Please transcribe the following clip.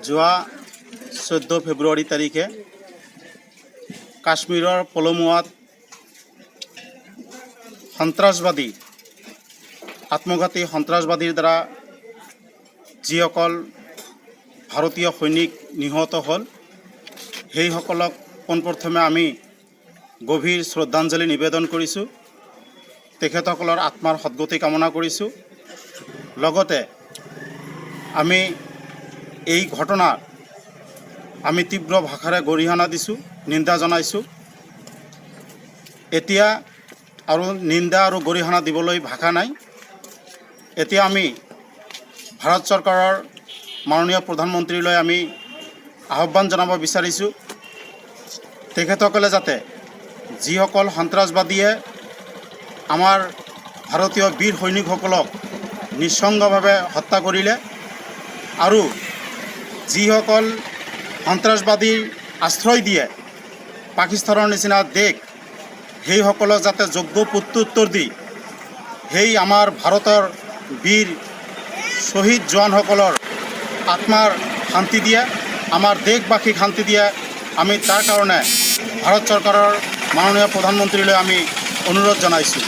যোৱা 14 ফেব্ৰুৱাৰী তাৰিখে কাশ্মীৰৰ পলমুৱাত আত্মঘাতী সন্ত্ৰাসবাদীৰ দ্বাৰা যিসকল ভাৰতীয় সৈনিক নিহত হ'ল সেইসকলক পোনপ্ৰথমে আমি গভীৰ শ্ৰদ্ধাঞ্জলি নিবেদন কৰিছোঁ। তেখেতসকলৰ আত্মাৰ সদ্গতি কামনা কৰিছোঁ। লগতে আমি এই ঘটনাৰ আমি তীব্ৰ ভাষাৰে গৰিহণা দিছোঁ, নিন্দা জনাইছোঁ। এতিয়া আৰু নিন্দা আৰু গৰিহণা দিবলৈ ভাষা নাই। এতিয়া আমি ভাৰত চৰকাৰৰ মাননীয় প্ৰধানমন্ত্ৰীলৈ আমি আহ্বান জনাব বিচাৰিছোঁ, তেখেতসকলে যাতে যিসকল সন্ত্ৰাসবাদীয়ে আমাৰ ভাৰতীয় বীৰ সৈনিকসকলক নিঃসংগভাৱে হত্যা কৰিলে আৰু যিসকল সন্ত্ৰাসবাদীৰ আশ্ৰয় দিয়ে পাকিস্তানৰ নিচিনা দেশ, সেইসকলক যাতে যোগ্য প্ৰত্যুত্তৰ দি সেই আমাৰ ভাৰতৰ বীৰ শ্বহীদ জোৱানসকলৰ আত্মাৰ শান্তি দিয়ে, আমাৰ দেশবাসীক শান্তি দিয়ে। আমি তাৰ কাৰণে ভাৰত চৰকাৰৰ মাননীয় প্ৰধানমন্ত্ৰীলৈ আমি অনুৰোধ জনাইছোঁ।